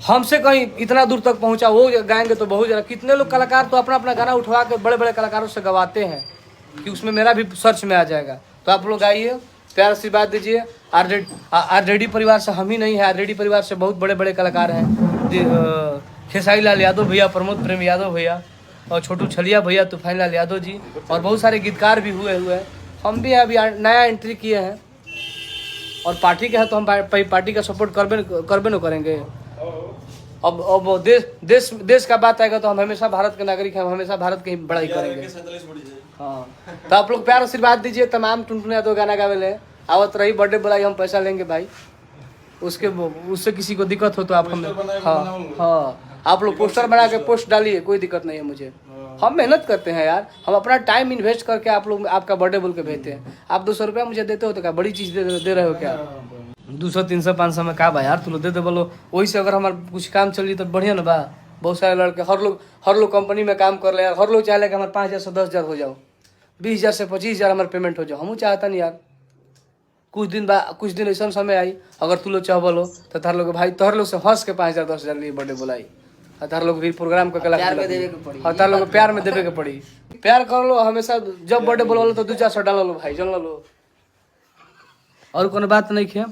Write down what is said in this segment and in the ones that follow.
हमसे कहीं इतना दूर तक पहुंचा, वो गाएंगे तो बहुत ज़्यादा। कितने लोग कलाकार तो अपना अपना गाना उठवा के बड़े बड़े कलाकारों से गवाते हैं कि उसमें मेरा भी सर्च में आ जाएगा। तो आप लोग आइए, प्यार से बात दीजिए। आरजेडी परिवार से हम ही नहीं है, आरजेडी परिवार से बहुत बड़े बड़े कलाकार हैं। खेसारी लाल यादव भैया, प्रमोद प्रेम यादव भैया, और छोटू छलिया भैया, तूफान लाल यादव जी, और बहुत सारे गीतकार भी हुए हैं। हम भी अभी नया एंट्री किए हैं, और पार्टी के है तो हम पार्टी का सपोर्ट करबे न करेंगे। अब देश का बात आएगा तो हम हमेशा भारत के नागरिक हैं, हम हमेशा भारत की बड़ाई करेंगे। हाँ, तो आप लोग प्यार आशीर्वाद दीजिए। तमाम टुनटुन यादव गाना गावे ले आवत रही, बर्थडे बुलाई, हम पैसा लेंगे भाई। उससे किसी को दिक्कत हो तो आप हम हाँ आप लोग पोस्टर बना के पोस्ट डालिए, कोई दिक्कत नहीं है मुझे। हम मेहनत करते हैं यार, हम अपना टाइम इन्वेस्ट करके आप लोग आपका बर्थडे बोल के भेजते हैं। आप 200 रुपया मुझे देते हो तो क्या बड़ी चीज़ दे रहे हो क्या? 200 300 500 में का बा यार, तुम लोग दे बोलो। वही से अगर हमारा कुछ काम चल रही तो बढ़िया ना बा। बहुत सारे लड़के हर लोग कंपनी में काम कर ले यार, हर लोग चाहे कि हमारे 5000 से 10,000 हो जाओ, 20,000 से 25,000 हमारे पेमेंट हो जाओ। हम चाहता नहीं यार। कुछ दिन ऐसा समय आई, अगर तू लोग चाह बोलो तो तार लोग भाई तोहर लोग से हंस के 5,000 10,000 लिए बर्थडे बुलाई। तार लोग भी प्रोग्राम का कला तार लोग प्यार में देवे के पड़ी। प्यार कर लो हमेशा, जब बर्थडे बोलो तो 2-400 डाल लो भाई, जान लो। और कोनो बात नहीं है।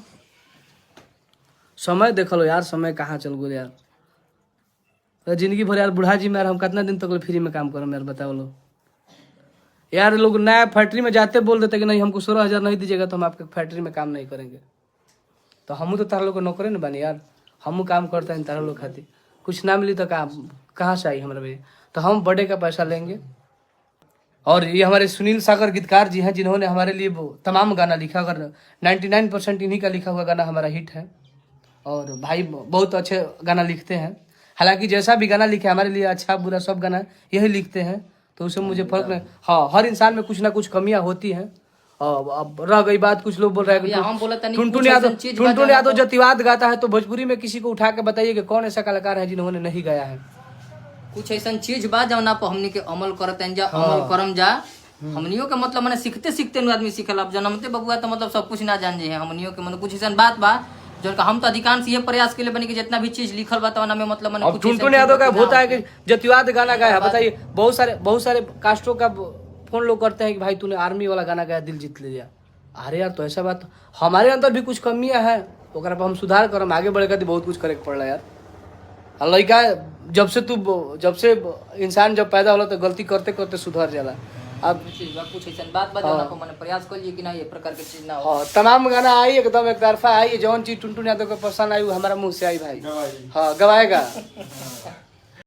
समय देख लो यार, समय कहाँ चल गो यार। जिंदगी भर यार बुढ़ा जी में यार हम कितना दिन तक फ्री में काम करो यार, बताओ लो यार। लोग नया फैक्ट्री में जाते बोल देते कि नहीं हमको 16,000 नहीं दीजिएगा तो हम आपके फैक्ट्री में काम नहीं करेंगे। तो हम तो तारा लोग को नौकरी न बनी यार, हम काम करते हैं तारा लोग खातिर। कुछ ना मिली तो कहाँ से आई हमारे भैया। तो हम बर्थडे का पैसा लेंगे। और ये हमारे सुनील सागर गीतकार जी हैं, जिन्होंने हमारे लिए तमाम गाना लिखा। अगर 99% इन्हीं का लिखा हुआ गाना हमारा हिट है। और भाई बहुत अच्छे गाना लिखते हैं। हालांकि जैसा भी गाना लिखे हमारे लिए, अच्छा बुरा सब गाना यही लिखते हैं, तो उससे मुझे फर्क नहीं। हाँ, हर इंसान में कुछ ना कुछ कमियां होती हैं। अब रह गई बात, कुछ लोग बोल रहे हैं टुनटुन यादव जतिवाद गाता है, तो भोजपुरी में किसी को उठा के बताइए कि कौन ऐसा कलाकार है जिन्होंने नहीं गाया है। कुछ ऐसा चीज बा जौना पर हमनी के अमल करते हैं जा, अमल करम जा। हमनियों के मतलब मैंने सीखते सीखते आदमी सीखल। अब जन्मते बबुआ तो मतलब सब कुछ ना जान जे है। हमनियों के मतलब कुछ ऐसा बात बा जो हम तो अधिकांश ये प्रयास के लिए बनी कि जितना भी चीज लिखल बा तो में मतलब मैंने कुछ टुनटुन यादव का होता है कि जतिवाद गाना गाया है। बताइए, बहुत सारे कास्टों का फोन लोग करते हैं कि भाई तूने आर्मी वाला गाना गाया, दिल जीत ले लिया। अरे यार, तो ऐसा बात हमारे अंदर भी कुछ कमियां हैं, ओकरा पर हम सुधार करम, आगे बढ़ेगा तो बहुत कुछ करे पड़ रहा यार। लड़का जब से इंसान जब पैदा होला तो गलती करते करते सुधर जाला। अब कुछ ऐसा बात बा जौना पर मैंने प्रयास कर लिए कि ना ये प्रकार के चीज ना हो। हाँ, तमाम गाना आई एकदम एक तरफा आई। जौन चीज टुनटुन यादव को पसंद आई वो हमारा मुंह से आई भाई। हाँ, गवाएगा।